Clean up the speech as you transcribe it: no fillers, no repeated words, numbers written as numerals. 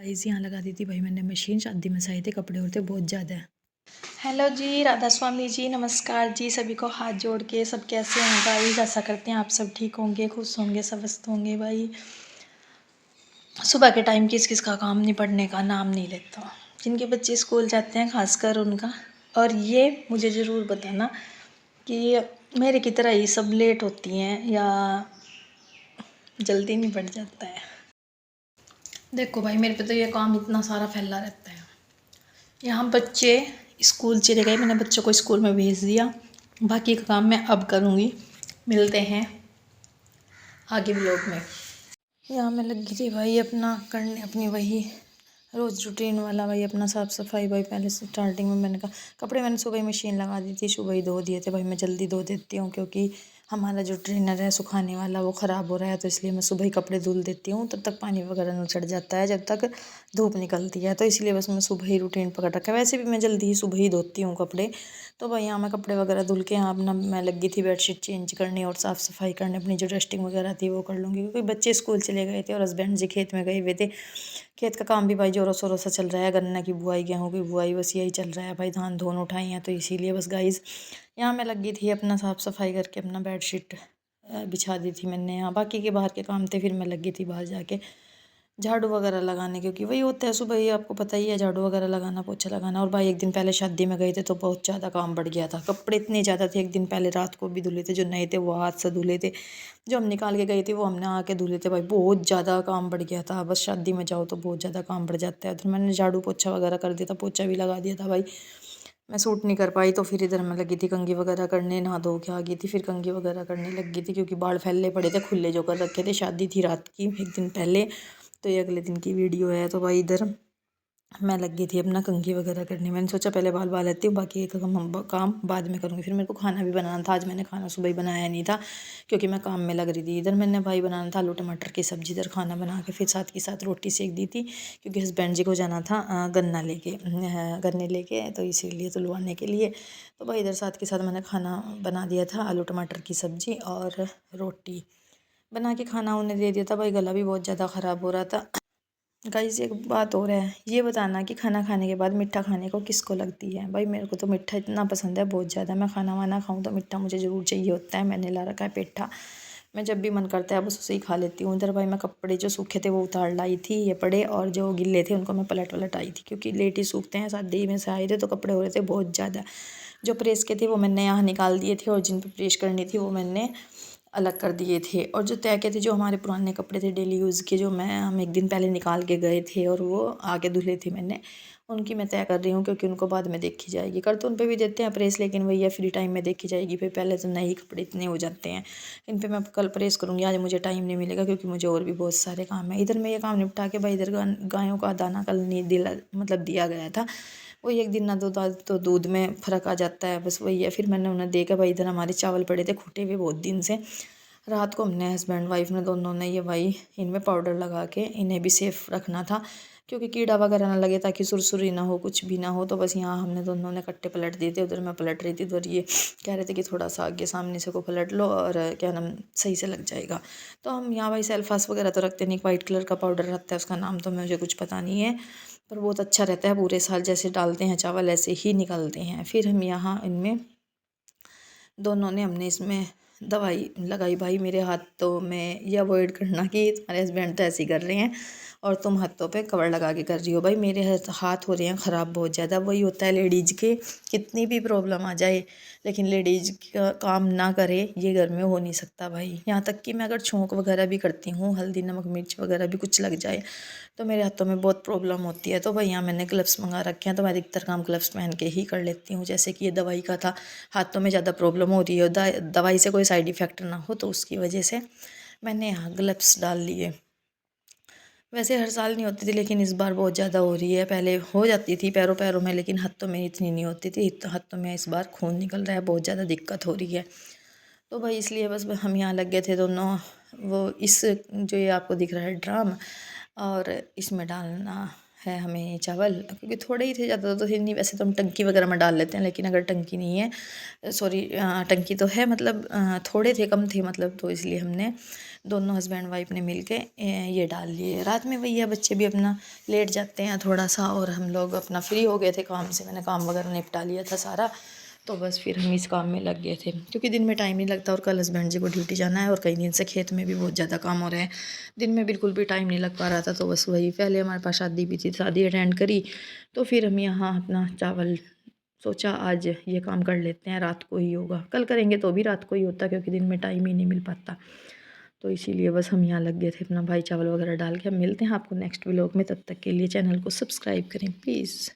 Guys यहाँ लगा दी थी भाई मैंने मशीन, शादी में से आए थे कपड़े और थे बहुत ज़्यादा। हेलो जी, राधा स्वामी जी, नमस्कार जी। सभी को हाथ जोड़ के सब कैसे हैं भाई? ऐसा करते हैं आप सब ठीक होंगे, खुश होंगे, स्वस्थ होंगे भाई। सुबह के टाइम किस किस का काम निपटने का नाम नहीं लेता, जिनके बच्चे स्कूल जाते हैं खासकर उनका। और ये मुझे ज़रूर बताना कि मेरे की तरह ही सब लेट होती हैं या जल्दी निपट जाता है। देखो भाई, मेरे पे तो ये काम इतना सारा फैला रहता है। यहाँ बच्चे स्कूल चले गए, मैंने बच्चों को स्कूल में भेज दिया। बाकी का काम मैं अब करूँगी। मिलते हैं आगे ब्लॉग में। यहाँ मैं लगी थी भाई अपना करने, अपनी वही रोज़ रूटीन वाला भाई अपना साफ़ सफाई। भाई पहले स्टार्टिंग में मैंने कहा कपड़े मैंने सुबह ही मशीन लगा दी थी, सुबह ही धो दिए थे भाई। मैं जल्दी धो देती हूँ क्योंकि हमारा जो ट्रेनर है सुखाने वाला वो ख़राब हो रहा है, तो इसलिए मैं सुबह ही कपड़े धुल देती हूँ। तब तक पानी वगैरह न चढ़ जाता है जब तक धूप निकलती है, तो इसलिए बस मैं सुबह ही रूटीन पकड़ रखा है। वैसे भी मैं जल्दी ही सुबह ही धोती हूँ कपड़े। तो भाई यहाँ मैं कपड़े वगैरह धुल के यहाँ अपना मैं लगी थी बेडशीट चेंज करने और साफ़ सफाई करने। अपनी जो डस्टिंग वगैरह थी वो कर लूँगी क्योंकि बच्चे स्कूल चले गए थे और हस्बैंड जी खेत में गए हुए थे। खेत का काम भी भाई ज़ोरों शोरों से चल रहा है, गन्ना की बुआई, गेहूँ की बुआई, बस यही चल रहा है भाई। धान धोन उठाई हैं तो इसीलिए बस गाइज़ यहाँ मैं लगी थी अपना साफ़ सफाई करके अपना बेडशीट बिछा दी थी मैंने। यहाँ बाकी के बाहर के काम थे, फिर मैं लगी थी बाहर जाके झाड़ू वगैरह लगाने, क्योंकि वही होता है सुबह ही, आपको पता ही है, झाड़ू वगैरह लगाना, पोछा लगाना। और भाई एक दिन पहले शादी में गए थे तो बहुत ज़्यादा काम बढ़ गया था। कपड़े इतने ज़्यादा थे, एक दिन पहले रात को भी धुले थे, जो नए थे वो हाथ से धुले थे, जो हम निकाल के गए थे वो हमने आके धुले थे। भाई बहुत ज़्यादा काम बढ़ गया था। बस शादी में जाओ तो बहुत ज़्यादा काम बढ़ जाता है। तो मैंने झाड़ू पोछा वगैरह कर दिया था, पोछा भी लगा दिया था भाई। मैं सूट नहीं कर पाई तो फिर इधर मैं लगी थी कंघी वगैरह करने, नहा धो के आ गई थी, फिर कंघी वगैरह करने लगी थी क्योंकि बाल फैले पड़े थे खुले जो कर रखे थे। शादी थी रात की एक दिन पहले, तो ये अगले दिन की वीडियो है। तो भाई इधर मैं लगी थी अपना कंघी वगैरह करने। मैंने सोचा पहले बाल बाल लेती हूँ, बाकी एक काम बाद में करूँगी। फिर मेरे को खाना भी बनाना था। आज मैंने खाना सुबह ही बनाया नहीं था क्योंकि मैं काम में लग रही थी। इधर मैंने भाई बनाना था आलू टमाटर की सब्ज़ी, इधर खाना बना के फिर साथ के साथ रोटी सेक दी थी क्योंकि हस्बैंड जी को जाना था गन्ने लेके, तो इसीलिए तुलवाने के लिए। तो भाई इधर साथ के साथ मैंने खाना बना दिया था, आलू टमाटर की सब्ज़ी और रोटी बना के खाना उन्हें दे दिया था। भाई गला भी बहुत ज़्यादा ख़राब हो रहा था। गाइस एक बात और है, ये बताना कि खाना खाने के बाद मिठा खाने को किसको लगती है? भाई मेरे को तो मिठा इतना पसंद है बहुत ज़्यादा। मैं खाना वाना खाऊं तो मिठा मुझे ज़रूर चाहिए होता है। मैंने ला रखा है पेठा, मैं जब भी मन करता है बस उसे ही खा लेती हूँ। इधर भाई मैं कपड़े जो सूखे थे वो उतार लाई थी, ये पड़े, और जो गिल्ले थे उनको मैं पलट वलट आई थी क्योंकि लेट ही सूखते हैं। शादी में से आए थे तो कपड़े हो रहे थे बहुत ज़्यादा। जो प्रेस के थे वो मैंने यहाँ निकाल दिए थे और जिन पर प्रेस करनी थी वो मैंने अलग कर दिए थे। और जो तय के थे, जो हमारे पुराने कपड़े थे डेली यूज़ के, जो हम एक दिन पहले निकाल के गए थे और वो आगे धुले थे मैंने, उनकी मैं तय कर रही हूँ क्योंकि उनको बाद में देखी जाएगी। कर तो उन पर भी देते हैं प्रेस, लेकिन वही है फ्री टाइम में देखी जाएगी। फिर पहले तो नए कपड़े इतने हो जाते हैं, इन पर मैं कल प्रेस करूँगी। आज मुझे टाइम नहीं मिलेगा क्योंकि मुझे और भी बहुत सारे काम है। इधर मैं ये काम निपटा के भाई इधर गायों का दाना कल नहीं दिया गया था। वही एक दिन ना दो तो दूध में फ़र्क आ जाता है, बस वही है। फिर मैंने उन्हें देखा भाई इधर हमारे चावल पड़े थे खूटे हुए बहुत दिन से। रात को हमने हस्बैंड वाइफ ने दोनों ने ये भाई इनमें पाउडर लगा के इन्हें भी सेफ़ रखना था क्योंकि कीड़ा वगैरह ना लगे, ताकि सुरसुरी ना हो, कुछ भी ना हो। तो बस यहाँ हमने दोनों ने कट्टे पलट दिए थे। उधर मैं पलट रही थी, उधर ये कह रहे थे कि थोड़ा सा आगे सामने से को पलट लो और क्या नाम सही से लग जाएगा। तो हम यहाँ भाई सेल्फास वगैरह तो रखते नहीं, वाइट कलर का पाउडर रहता है, उसका नाम तो मुझे कुछ पता नहीं है, पर बहुत अच्छा रहता है। पूरे साल जैसे डालते हैं चावल ऐसे ही निकलते हैं। फिर हम यहाँ इनमें दोनों ने हमने इसमें दवाई लगाई। भाई मेरे हाथों में ये अवॉइड करना कि तुम्हारे हस्बैंड तो ऐसे ही कर रहे हैं और तुम हाथों पे कवर लगा के कर रही हो। भाई मेरे हाथ हो रहे हैं ख़राब बहुत ज़्यादा। वही होता है लेडीज़ के, कितनी भी प्रॉब्लम आ जाए लेकिन लेडीज़ का काम ना करे ये घर में हो नहीं सकता भाई। यहाँ तक कि मैं अगर छोंक वगैरह भी करती हूँ, हल्दी नमक मिर्च वगैरह भी कुछ लग जाए तो मेरे हाथों में बहुत प्रॉब्लम होती है। तो भाई यहाँ मैंने ग्लव्स मंगा रखे हैं, तो मैं अधिकतर काम ग्लव्स पहन के ही कर लेती हूँ। जैसे कि ये दवाई का था, हाथों में ज़्यादा प्रॉब्लम हो रही है, दवाई से कोई साइड इफ़ेक्ट ना हो, तो उसकी वजह से मैंने यहाँ ग्लव्स डाल लिए। वैसे हर साल नहीं होती थी लेकिन इस बार बहुत ज़्यादा हो रही है। पहले हो जाती थी पैरों पैरों में, लेकिन हाथों में इतनी नहीं होती थी। हाथों में इस बार खून निकल रहा है, बहुत ज़्यादा दिक्कत हो रही है। तो भाई इसलिए बस हम यहाँ लग गए थे दोनों। वो इस जो ये आपको दिख रहा है ड्राम, और इसमें डालना है हमें चावल, क्योंकि थोड़े ही थे, ज़्यादा तो थे नहीं। वैसे तो हम टंकी वगैरह में डाल लेते हैं, लेकिन अगर टंकी नहीं है, सॉरी टंकी तो है, मतलब थोड़े थे, कम थे मतलब, तो इसलिए हमने दोनों हस्बैंड वाइफ ने मिल के ये डाल लिए। रात में वही है, बच्चे भी अपना लेट जाते हैं थोड़ा सा, और हम लोग अपना फ्री हो गए थे काम से, मैंने काम वगैरह निपटा लिया था सारा, तो बस फिर हम इस काम में लग गए थे, क्योंकि दिन में टाइम नहीं लगता, और कल हस्बैंड जी को ड्यूटी जाना है, और कई दिन से खेत में भी बहुत ज़्यादा काम हो रहे हैं, दिन में बिल्कुल भी टाइम नहीं लग पा रहा था। तो बस वही, पहले हमारे पास शादी भी थी, शादी अटेंड करी, तो फिर हम यहाँ अपना चावल सोचा आज ये काम कर लेते हैं, रात को ही होगा, कल करेंगे तो भी रात को ही होता, क्योंकि दिन में टाइम ही नहीं मिल पाता। तो इसीलिए बस हम यहाँ लग गए थे अपना भाई, चावल वगैरह डाल के। हम मिलते हैं आपको नेक्स्ट व्लॉग में, तब तक के लिए चैनल को सब्सक्राइब करें प्लीज़।